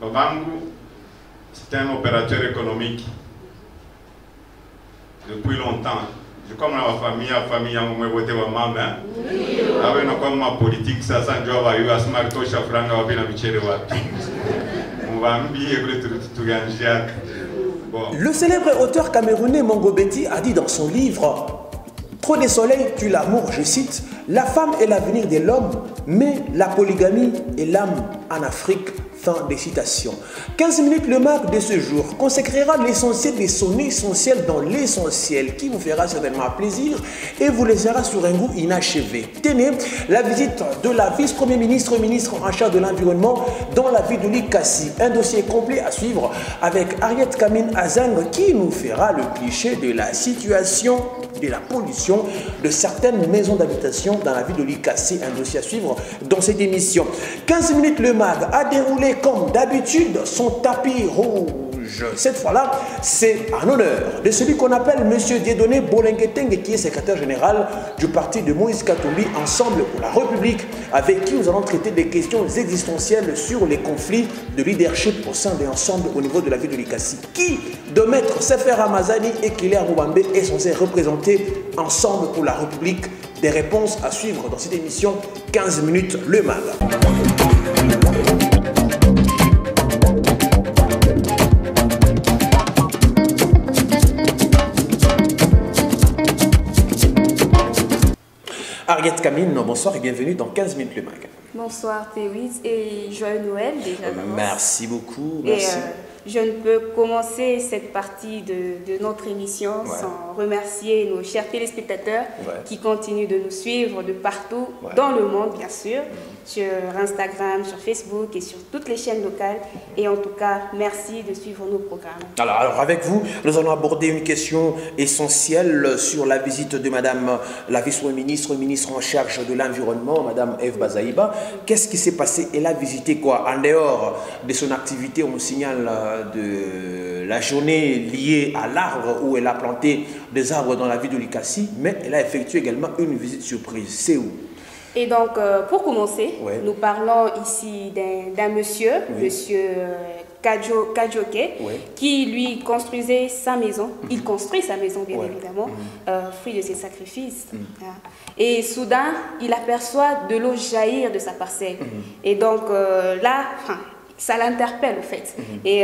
Babangu, c'était un opérateur économique depuis longtemps. Je comme la famille yangu mwebote wa mama. Awe na kwa ma politique sasa ndio wa yu asmari tosha franga wapi na michere wapi. Mvambi ekule tuganjia. Le célèbre auteur camerounais Mongo Betty a dit dans son livre « Trop de soleil tue l'amour », je cite, « La femme est l'avenir de l'homme, mais la polygamie est l'âme en Afrique ». Fin des citations. 15 minutes le mag de ce jour consacrera l'essentiel de son essentiel dans l'essentiel qui vous fera certainement plaisir et vous laissera sur un goût inachevé. Tenez, la visite de la vice-premier ministre, ministre en charge de l'environnement dans la ville de l'Ikassi. Un dossier complet à suivre avec Ariette Kamine Azang qui nous fera le cliché de la situation de la pollution de certaines maisons d'habitation dans la ville de l'Ikassi. Un dossier à suivre dans cette émission. 15 minutes le mag a déroulé comme d'habitude son tapis rouge. Cette fois-là, c'est en honneur de celui qu'on appelle M. Dieudonné Bolengueteng, qui est secrétaire général du parti de Moïse Katumbi, Ensemble pour la République, avec qui nous allons traiter des questions existentielles sur les conflits de leadership au sein de l'ensemble au niveau de la ville de l'Ikassi. Qui de Maître Sefer Ramazani et Kiler Moubambe est censé représenter Ensemble pour la République? Des réponses à suivre dans cette émission 15 minutes le mag. Ariette Kamine, bonsoir et bienvenue dans 15 minutes le mag. Bonsoir Théoïse et joyeux Noël déjà. Merci beaucoup. Merci. Je ne peux commencer cette partie de notre émission sans remercier nos chers téléspectateurs qui continuent de nous suivre de partout dans le monde, bien sûr, sur Instagram, sur Facebook et sur toutes les chaînes locales. Et en tout cas, merci de suivre nos programmes. Alors avec vous, nous allons aborder une question essentielle sur la visite de Madame la vice-première ministre, ministre en charge de l'environnement, Madame Eve Bazaïba. Qu'est-ce qui s'est passé? Elle a visité quoi? En dehors de son activité, on signale de la journée liée à l'arbre où elle a planté des arbres dans la ville de l'Ikassi, mais elle a effectué également une visite surprise. C'est où? Et donc, pour commencer, nous parlons ici d'un monsieur, monsieur Kadjoke, qui lui construisait sa maison. Il construit sa maison, bien évidemment, fruit de ses sacrifices. Et soudain, il aperçoit de l'eau jaillir de sa parcelle. Et donc, là, ça l'interpelle, en fait. Et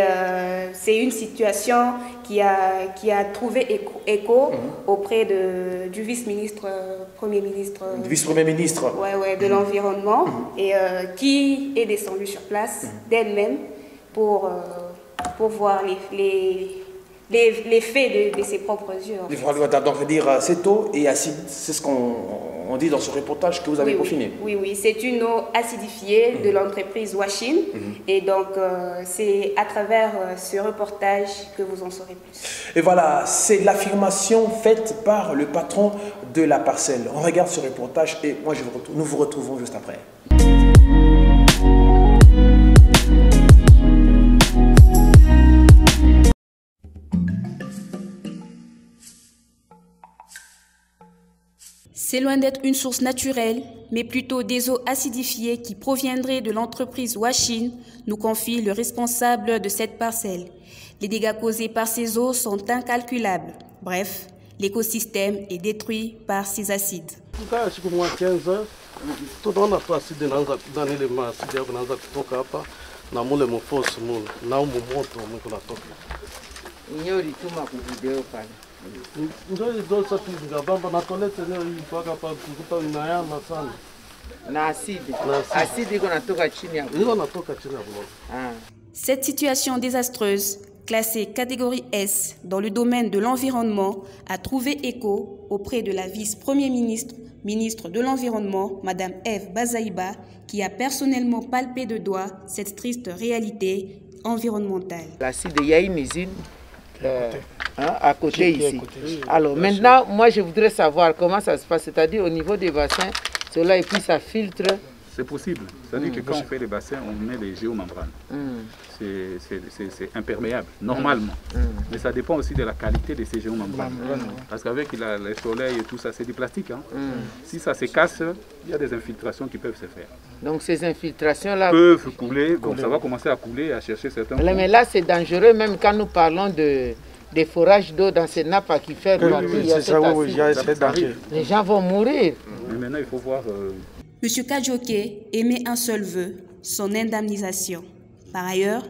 c'est une situation qui a trouvé écho auprès du vice-ministre, premier ministre... Vice-premier ministre de l'environnement, et qui est descendu sur place d'elle-même pour voir les faits de ses propres yeux. Donc, dire cette eau est acide, c'est ce qu'on dit dans ce reportage que vous avez peaufiné. Oui, c'est une eau acidifiée de l'entreprise Washin. Et donc, c'est à travers ce reportage que vous en saurez plus. Et voilà, c'est l'affirmation faite par le patron de la parcelle. On regarde ce reportage et moi, nous vous retrouvons juste après. C'est loin d'être une source naturelle, mais plutôt des eaux acidifiées qui proviendraient de l'entreprise Washin, nous confie le responsable de cette parcelle. Les dégâts causés par ces eaux sont incalculables. Bref, l'écosystème est détruit par ces acides. Cette situation désastreuse, classée catégorie S dans le domaine de l'environnement, a trouvé écho auprès de la vice-premier ministre, ministre de l'Environnement, Madame Eve Bazaïba, qui a personnellement palpé de doigt cette triste réalité environnementale. L'acide, il y a une usine à côté ici. Alors maintenant, moi je voudrais savoir comment ça se passe, c'est-à-dire au niveau des bassins, cela et puis ça filtre C'est possible. C'est-à-dire que quand on fait les bassins, on met les géomembranes. C'est imperméable, normalement. Mais ça dépend aussi de la qualité de ces géomembranes. Parce qu'avec le soleil et tout ça, c'est du plastique. Hein. Si ça se casse, il y a des infiltrations qui peuvent se faire. Donc ces infiltrations-là peuvent couler. Donc ça va commencer à couler, à chercher certains... Mais là, c'est dangereux, même quand nous parlons des forages d'eau dans ces nappes aquifères. Les gens vont mourir. Mais maintenant, il faut voir... M. Kadjoké émet un seul vœu, son indemnisation. Par ailleurs,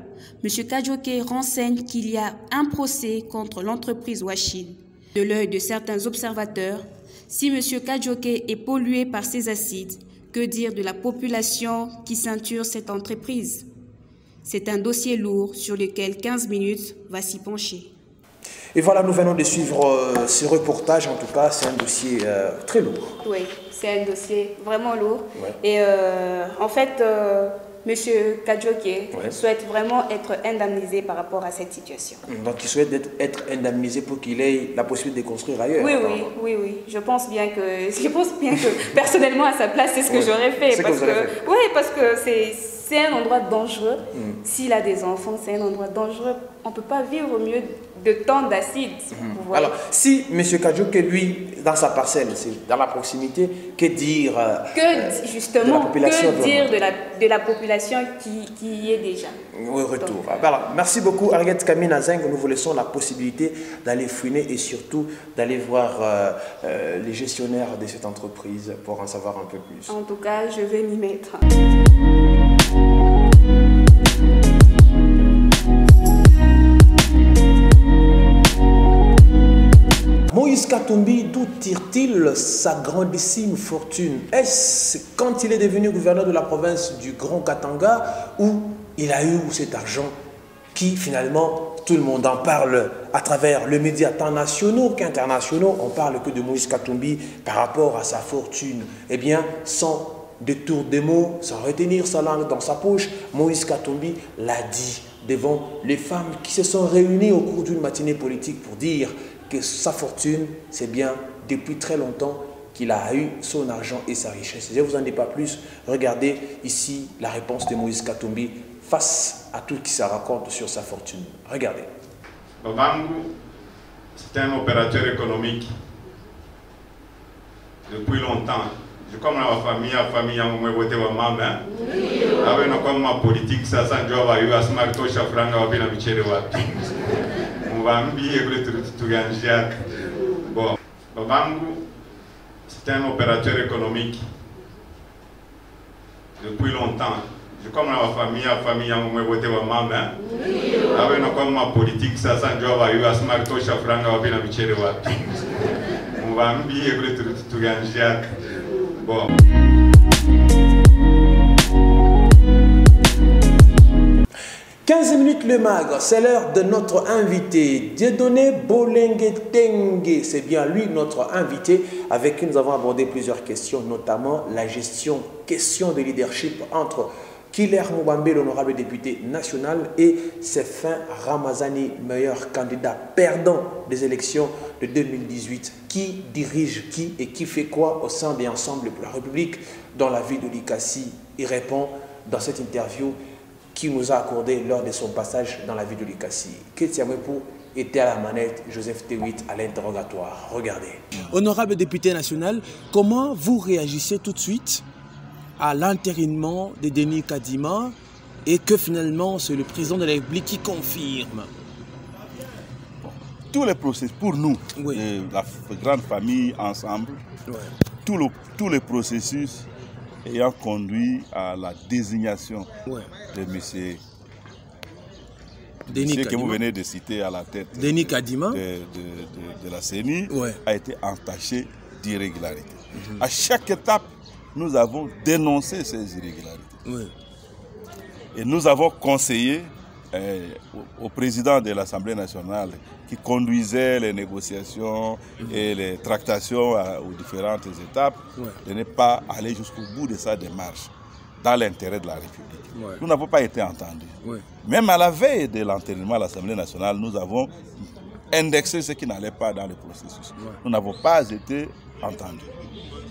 M. Kadjoké renseigne qu'il y a un procès contre l'entreprise Washine. De l'œil de certains observateurs, si M. Kadjoké est pollué par ces acides, que dire de la population qui ceinture cette entreprise? C'est un dossier lourd sur lequel 15 minutes va s'y pencher. Et voilà, nous venons de suivre ce reportage. En tout cas, c'est un dossier très lourd. Oui, c'est un dossier vraiment lourd. Ouais. Et en fait, M. Kadjoké souhaite vraiment être indemnisé par rapport à cette situation. Donc, il souhaite être indemnisé pour qu'il ait la possibilité de construire ailleurs. Oui. Je pense bien que personnellement, à sa place, c'est ce que j'aurais fait. Parce que c'est un endroit dangereux. S'il a des enfants, c'est un endroit dangereux. On ne peut pas vivre au milieu de tant d'acide. Alors, si M. Kadjoké, lui, dans sa parcelle, c'est dans la proximité, que dire de la population qui y est déjà? Oui, retour. Alors, merci beaucoup, Ariette Kamina Zeng. Nous vous laissons la possibilité d'aller fouiner et surtout d'aller voir les gestionnaires de cette entreprise pour en savoir un peu plus. En tout cas, je vais m'y mettre. Moïse Katumbi, d'où tire-t-il sa grandissime fortune? Est-ce quand il est devenu gouverneur de la province du Grand Katanga où il a eu cet argent qui finalement tout le monde en parle à travers les médias tant nationaux qu'internationaux? On parle que de Moïse Katumbi par rapport à sa fortune. Eh bien, sans détour des mots, sans retenir sa langue dans sa poche, Moïse Katumbi l'a dit devant les femmes qui se sont réunies au cours d'une matinée politique pour dire que sa fortune, c'est bien depuis très longtemps qu'il a eu son argent et sa richesse. Je ne vous en dis pas plus. Regardez ici la réponse de Moïse Katumbi face à tout ce qui se raconte sur sa fortune. Regardez. Babangu, c'est un opérateur économique depuis longtemps. Je comme la famille yangu voté wa mama. Awe na comme ma politique sasa ndio abayu asmari tosha franga wapi na michere wapi. Bon, Babangu, c'est un opérateur économique depuis longtemps. Je comme la famille yangu voté wa mama. Awe na comme ma politique sasa ndio abayu asmari tosha franga wapi na michere wapi. Muvambi ekule tuganjia. Bon. « 15 minutes le magre, c'est l'heure de notre invité, Dieudonné Bolengue Tengue. C'est bien lui notre invité avec qui nous avons abordé plusieurs questions, notamment la gestion, question de leadership entre Killer Moubambe, l'honorable député national, et Sefin Ramazani, meilleur candidat perdant des élections de 2018. Qui dirige qui et qui fait quoi au sein des Ensembles pour la République dans la ville de Likasi? Il répond dans cette interview qui nous a accordé lors de son passage dans la ville de Likasi. Ketiamwepo était à la manette, Joseph T8 à l'interrogatoire. Regardez. Honorable député national, comment vous réagissez tout de suite à l'entérinement de Denis Kadima et que finalement c'est le président de la République qui confirme? Tous les processus, pour nous, la grande famille ensemble, tous les processus ayant conduit à la désignation de monsieur que vous venez de citer à la tête Denis Kadima de la CENI a été entaché d'irrégularités. À chaque étape, nous avons dénoncé ces irrégularités. Et nous avons conseillé au président de l'Assemblée nationale qui conduisait les négociations et les tractations aux différentes étapes de ne pas aller jusqu'au bout de sa démarche dans l'intérêt de la République. Nous n'avons pas été entendus. Même à la veille de l'enterrement à l'Assemblée nationale, nous avons indexé ce qui n'allait pas dans le processus. Nous n'avons pas été entendus.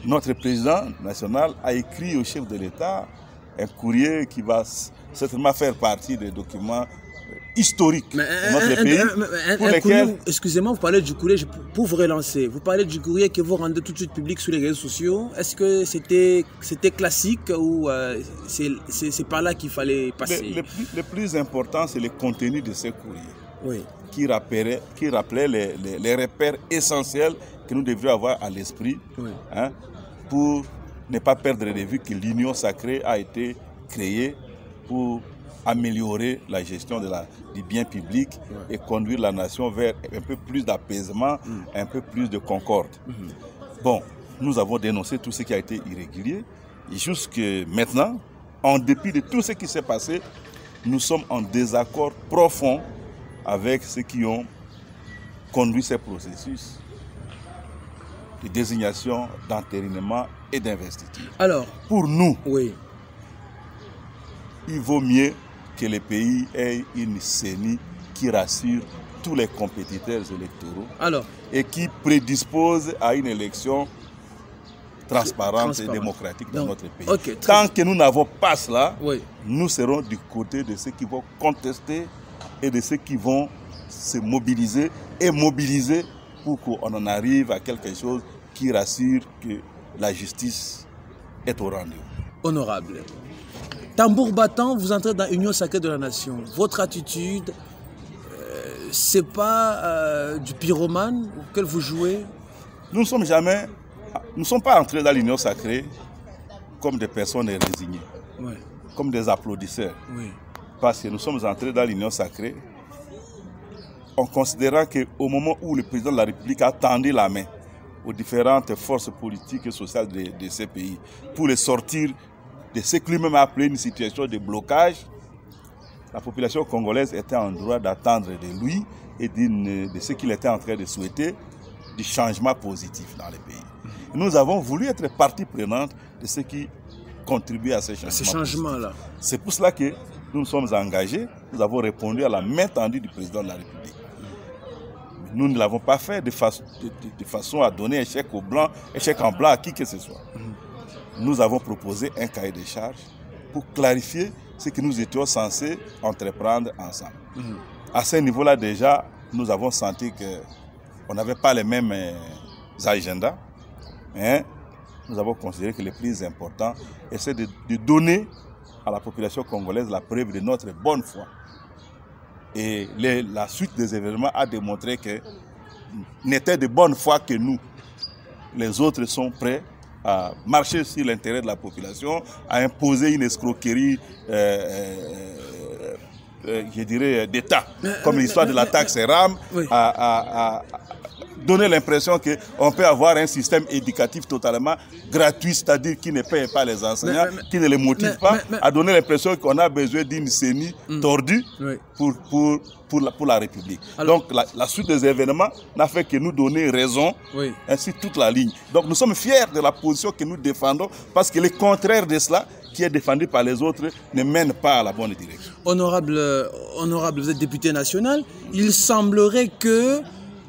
notre président national a écrit au chef de l'État un courrier qui va certainement faire partie des documents historiques de notre pays. Excusez-moi, vous parlez du courrier, pour vous relancer, vous parlez du courrier que vous rendez tout de suite public sur les réseaux sociaux. Est-ce que c'était classique ou c'est par là qu'il fallait passer? Le plus important, c'est le contenu de ce courrier. Oui. Qui rappelait les repères essentiels que nous devrions avoir à l'esprit, oui, hein, pour ne pas perdre de vue que l'union sacrée a été créée pour améliorer la gestion du bien public, ouais, et conduire la nation vers un peu plus d'apaisement, un peu plus de concorde. Bon, nous avons dénoncé tout ce qui a été irrégulier, et jusque maintenant, en dépit de tout ce qui s'est passé, nous sommes en désaccord profond avec ceux qui ont conduit ces processus de désignation, d'entérinement et d'investiture. Alors, pour nous, oui, il vaut mieux que le pays ait une CENI qui rassure tous les compétiteurs électoraux, alors, et qui prédispose à une élection transparente et démocratique dans notre pays. Okay, tant que nous n'avons pas cela, oui, nous serons du côté de ceux qui vont contester et de ceux qui vont se mobiliser et mobiliser pour qu'on en arrive à quelque chose qui rassure que la justice est au rendez-vous. Honorable, tambour battant, vous entrez dans l'Union sacrée de la nation. Votre attitude, c'est pas du pyromane auquel vous jouez? Nous ne sommes pas entrés dans l'Union sacrée comme des personnes résignées, oui, comme des applaudisseurs. Oui. Parce que nous sommes entrés dans l'Union sacrée en considérant qu'au moment où le président de la République a tendu la main aux différentes forces politiques et sociales de ces pays pour les sortir de ce que lui-même a appelé une situation de blocage, la population congolaise était en droit d'attendre de lui et de ce qu'il était en train de souhaiter, du changement positif dans le pays. Et nous avons voulu être partie prenante de ce qui contribue à ces changements-là. C'est pour cela que nous nous sommes engagés, nous avons répondu à la main tendue du président de la République. Mais nous ne l'avons pas fait de façon à donner un chèque en blanc à qui que ce soit. Nous avons proposé un cahier de charges pour clarifier ce que nous étions censés entreprendre ensemble. À ce niveau-là déjà, nous avons senti qu'on n'avait pas les mêmes agendas, mais nous avons considéré que le plus important, c'est de donner à la population congolaise la preuve de notre bonne foi. Et la suite des événements a démontré que n'était de bonne foi que nous. Les autres sont prêts à marcher sur l'intérêt de la population, à imposer une escroquerie, je dirais, d'État, comme l'histoire de la taxe RAM, oui, à donner l'impression qu'on peut avoir un système éducatif totalement gratuit, c'est-à-dire qui ne paye pas les enseignants, qui ne les motive pas, à donner l'impression qu'on a besoin d'une CENI tordue, oui, pour la République. Alors, donc la suite des événements n'a fait que nous donner raison, oui, ainsi toute la ligne. Donc nous sommes fiers de la position que nous défendons, parce que le contraire de cela, qui est défendu par les autres, ne mène pas à la bonne direction. Honorable, vous êtes député national, il semblerait que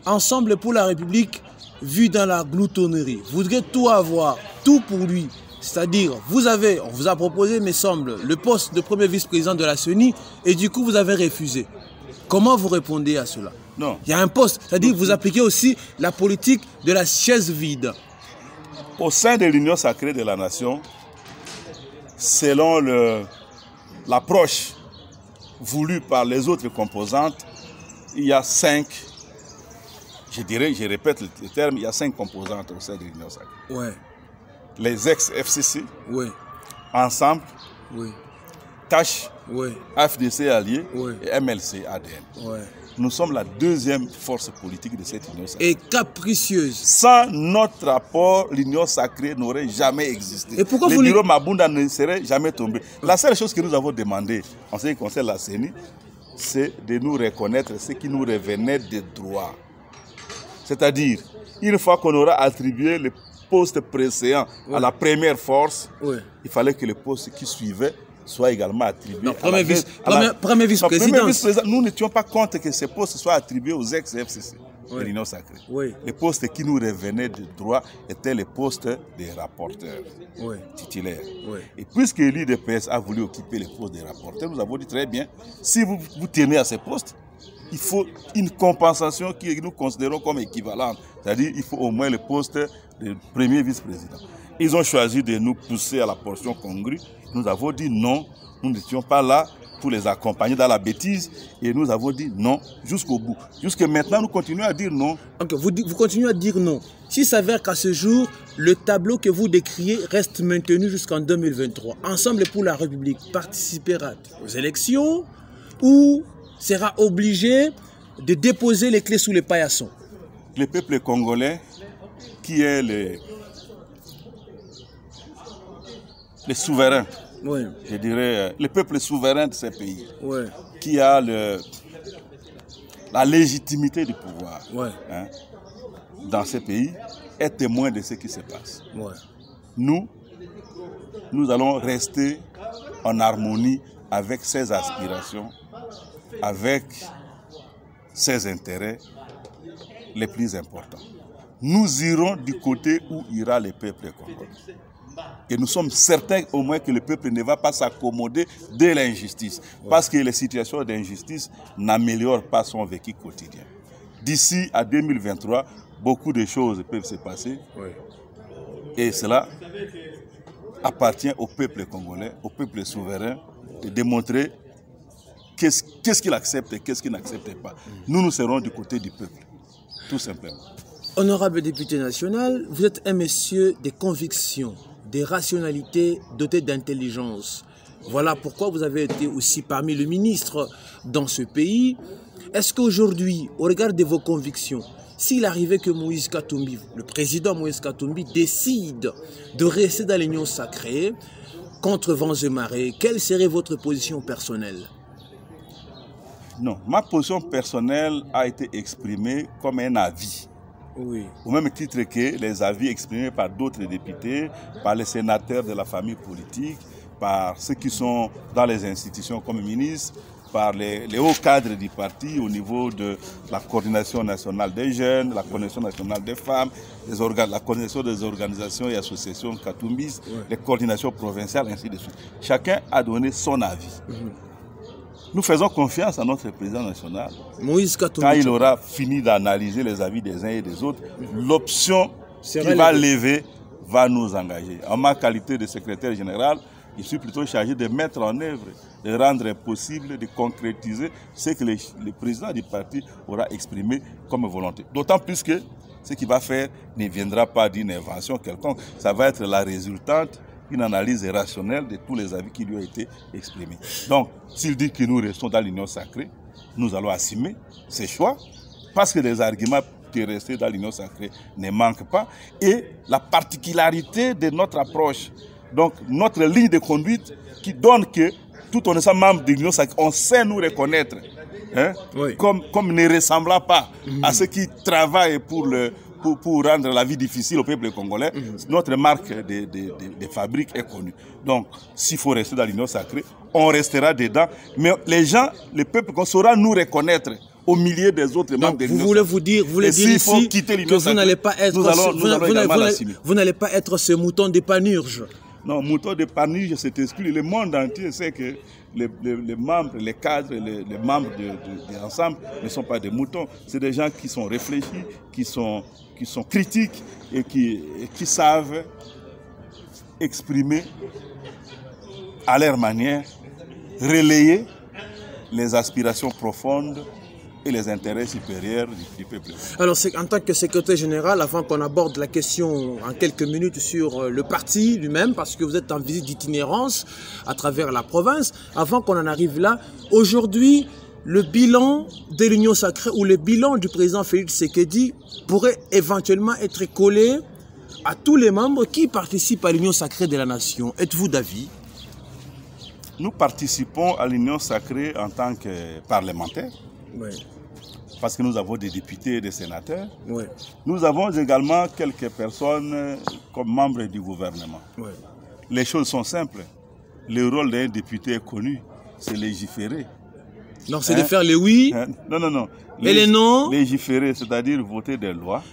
Ensemble pour la République, vu dans la gloutonnerie, voudrait tout avoir, tout pour lui. C'est-à-dire, on vous a proposé, me semble, le poste de premier vice-président de la CENI, et du coup, vous avez refusé. Comment vous répondez à cela? Non. Il y a un poste, c'est-à-dire que vous appliquez aussi la politique de la chaise vide. Au sein de l'Union sacrée de la nation, selon l'approche voulue par les autres composantes, il y a 5, je répète le terme, il y a 5 composantes au sein de l'Union sacrée. Ouais. Les ex-FCC, oui, Ensemble, oui, TACH, oui, FDC allié, oui, et MLC ADN. Oui. Nous sommes la deuxième force politique de cette Union sacrée. Et capricieuse. Sans notre apport, l'Union sacrée n'aurait jamais existé. Et pourquoi le bureau Mabunda ne serait jamais tombé. La seule chose que nous avons demandé en ce qui concerne la CENI, c'est de nous reconnaître ce qui nous revenait de droit. C'est-à-dire, une fois qu'on aura attribué le poste précédent, oui, à la première force, oui, il fallait que le poste qui suivait soit également attribué premier vice-président. Nous n'étions pas contre que ces postes soient attribués aux ex-FCC de l'Union sacrée. Oui. Les postes qui nous revenaient de droit étaient les postes des rapporteurs titulaires. Oui. Et puisque l'UDPS a voulu occuper les postes des rapporteurs, nous avons dit très bien, si vous tenez à ces postes, il faut une compensation que nous considérons comme équivalente. C'est-à-dire qu'il faut au moins le poste de premier vice-président. Ils ont choisi de nous pousser à la portion congrue. Nous avons dit non, nous n'étions pas là pour les accompagner dans la bêtise et nous avons dit non jusqu'au bout. Jusque maintenant, nous continuons à dire non. Okay, vous continuez à dire non. S'il s'avère qu'à ce jour, le tableau que vous décriez reste maintenu jusqu'en 2023, Ensemble pour la République participera aux élections ou sera obligé de déposer les clés sous les paillassons? Le peuple congolais, qui est les souverains, je dirais, le peuple souverain de ces pays, qui a la légitimité du pouvoir dans ces pays, est témoin de ce qui se passe. Nous allons rester en harmonie avec ses aspirations, avec ses intérêts les plus importants. Nous irons du côté où ira le peuple congolais. Et nous sommes certains au moins que le peuple ne va pas s'accommoder de l'injustice. Parce que les situations d'injustice n'améliorent pas son vécu quotidien. D'ici à 2023, beaucoup de choses peuvent se passer. Et cela appartient au peuple congolais, au peuple souverain, de démontrer qu'est-ce qu'il accepte et qu'est-ce qu'il n'accepte pas. Nous serons du côté du peuple, tout simplement. Honorable député national, vous êtes un monsieur des convictions, des rationalités dotées d'intelligence. Voilà pourquoi vous avez été aussi parmi les ministres dans ce pays. Est-ce qu'aujourd'hui, au regard de vos convictions, s'il arrivait que Moïse Katumbi, le président Moïse Katumbi, décide de rester dans l'Union sacrée contre vents et marées, quelle serait votre position personnelle? Non, ma position personnelle a été exprimée comme un avis. Au même titre que les avis exprimés par d'autres députés, par les sénateurs de la famille politique, par ceux qui sont dans les institutions comme ministres, par les hauts cadres du parti au niveau de la coordination nationale des jeunes, la coordination nationale des femmes, la coordination des organisations et associations katumbistes, les coordinations provinciales, ainsi de suite. Chacun a donné son avis. Nous faisons confiance à notre président national. Moïse Katumbi. Quand il aura fini d'analyser les avis des uns et des autres, l'option qu'il va lever va nous engager. En ma qualité de secrétaire général, je suis plutôt chargé de mettre en œuvre, de rendre possible, de concrétiser ce que le président du parti aura exprimé comme volonté. D'autant plus que ce qu'il va faire ne viendra pas d'une invention quelconque. Ça va être la résultante une analyse rationnelle de tous les avis qui lui ont été exprimés. Donc, s'il dit que nous restons dans l'Union sacrée, nous allons assumer ces choix, parce que les arguments de rester dans l'Union sacrée ne manquent pas, et la particularité de notre approche, donc notre ligne de conduite qui donne que, tout en étant membre de l'Union sacrée, on sait nous reconnaître, comme ne ressemblant pas à ceux qui travaillent pour rendre la vie difficile au peuple congolais. Notre marque de fabrique est connue. Donc, s'il faut rester dans l'Union sacrée, on restera dedans. Mais les gens, le peuple saura nous reconnaître au milieu des autres membres de l'Union sacrée. Vous voulez dire ici que vous n'allez pas être, vous n'allez pas être ce mouton d'épanurge. Non, mouton d'épanurge, c'est exclu. Le monde entier sait que les membres, les cadres, les membres de l'ensemble ne sont pas des moutons. C'est des gens qui sont réfléchis, qui sont critiques et qui savent exprimer à leur manière, relayer les aspirations profondes et les intérêts supérieurs du peuple. Alors, en tant que secrétaire général, avant qu'on aborde la question en quelques minutes sur le parti lui-même, parce que vous êtes en visite d'itinérance à travers la province, avant qu'on en arrive là, aujourd'hui, le bilan de l'Union sacrée ou le bilan du président Félix Tshisekedi pourrait éventuellement être collé à tous les membres qui participent à l'Union sacrée de la nation. Êtes-vous d'avis? Nous participons à l'Union sacrée en tant que parlementaires. Parce que nous avons des députés et des sénateurs. Nous avons également quelques personnes comme membres du gouvernement. Les choses sont simples. le rôle d'un député est connu, c'est légiférer. Non, c'est de faire les oui. Non. Et les non. Légiférer, c'est-à-dire voter des lois.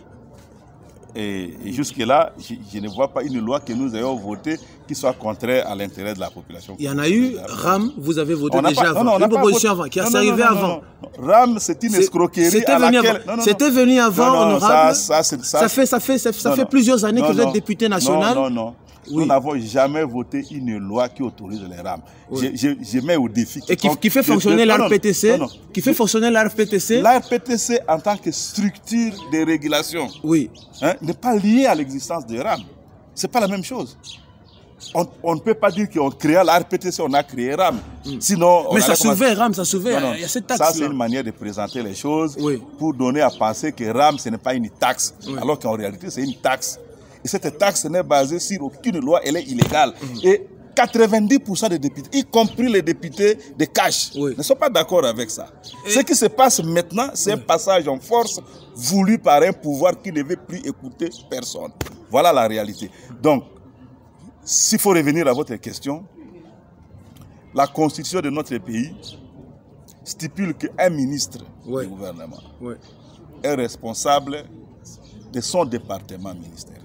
Et jusque-là, je ne vois pas une loi que nous ayons votée qui soit contraire à l'intérêt de la population. Il y en a eu, RAM, vous avez voté déjà avant, une proposition avant, qui est arrivée avant. RAM, c'est une escroquerie à laquelle... C'était venu avant, honorable. Ça fait plusieurs années que vous êtes député national. Non. Nous n'avons jamais voté une loi qui autorise les rames. Je mets au défi. Et qui fait fonctionner l'ARPTC. Qui fait fonctionner l'ARPTC. L'ARPTC en tant que structure de régulation n'est pas liée à l'existence des rames. Ce n'est pas la même chose. On ne peut pas dire qu'on crée l'ARPTC, on a créé RAM. Sinon, mais ça s'ouvert, RAM, ça s'ouvert. Il y a cette taxe. Ça, c'est une manière de présenter les choses pour donner à penser que RAM, ce n'est pas une taxe. Alors qu'en réalité, c'est une taxe. Et cette taxe n'est basée sur aucune loi, elle est illégale. Et 90% des députés, y compris les députés de Cash, ne sont pas d'accord avec ça. Ce qui se passe maintenant, c'est un passage en force voulu par un pouvoir qui ne veut plus écouter personne. Voilà la réalité. Donc, s'il faut revenir à votre question, la constitution de notre pays stipule qu'un ministre du gouvernement est responsable de son département ministériel.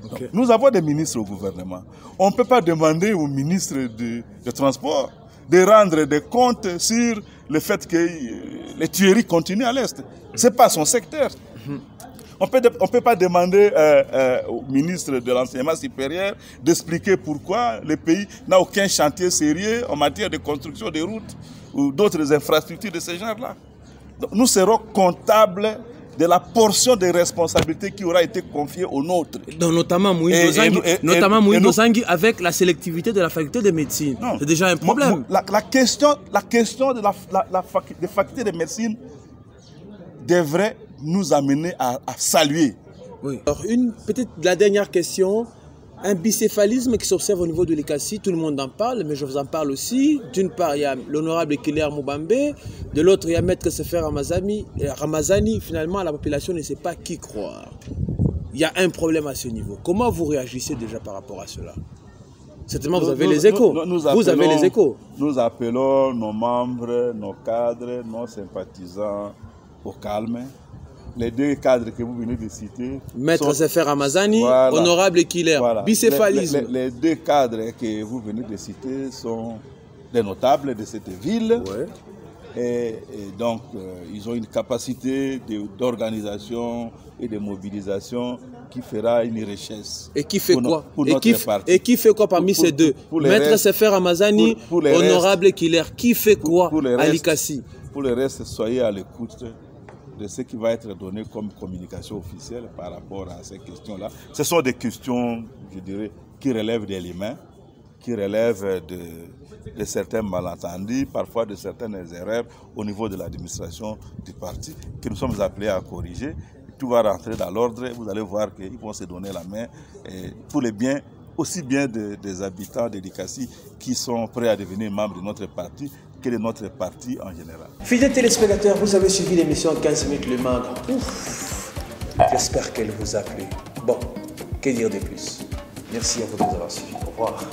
Donc, nous avons des ministres au gouvernement. On ne peut pas demander au ministre de Transport de rendre des comptes sur le fait que les tueries continuent à l'Est. Ce n'est pas son secteur. On ne peut pas demander au ministre de l'Enseignement supérieur d'expliquer pourquoi le pays n'a aucun chantier sérieux en matière de construction de routes ou d'autres infrastructures de ce genre-là. Nous serons comptables de la portion de responsabilité qui aura été confiée aux nôtres. Donc, notamment Moïse Dozangi avec la sélectivité de la faculté de médecine. C'est déjà un problème. La question de des facultés de médecine devrait nous amener à saluer. Alors, peut-être la dernière question. Un bicéphalisme qui s'observe au niveau de l'ECACI, tout le monde en parle, mais je vous en parle aussi. D'une part, il y a l'honorable Kiler Moubambe, de l'autre, il y a Maître Sefer Ramazani. Finalement, la population ne sait pas qui croire. Il y a un problème à ce niveau. Comment vous réagissez déjà par rapport à cela? Certainement, vous avez les échos. Vous avez les échos. Nous appelons nos membres, nos cadres, nos sympathisants au calme. Les deux cadres que vous venez de citer... Maître Sefer Ramazani, honorable Kiler, bicéphalisme. Les deux cadres que vous venez de citer sont des notables de cette ville. Et donc, ils ont une capacité d'organisation et de mobilisation qui fera une richesse. Et qui fait quoi Et qui fait quoi parmi ces deux? Maître Sefer Ramazani, honorable Kiler, qui fait quoi à l'ICACI? Pour le reste, soyez à l'écoute de ce qui va être donné comme communication officielle par rapport à ces questions-là. Ce sont des questions, je dirais, qui relèvent des humains, qui relèvent de certains malentendus, parfois de certaines erreurs au niveau de l'administration du parti, que nous sommes appelés à corriger. Tout va rentrer dans l'ordre et vous allez voir qu'ils vont se donner la main pour le bien, aussi bien des habitants de l'ICACI qui sont prêts à devenir membres de notre parti, que de notre parti en général. Fidèles téléspectateurs, vous avez suivi l'émission 15 minutes le Magre. J'espère qu'elle vous a plu. Bon, que dire de plus? Merci à vous de nous avoir suivis. Au revoir.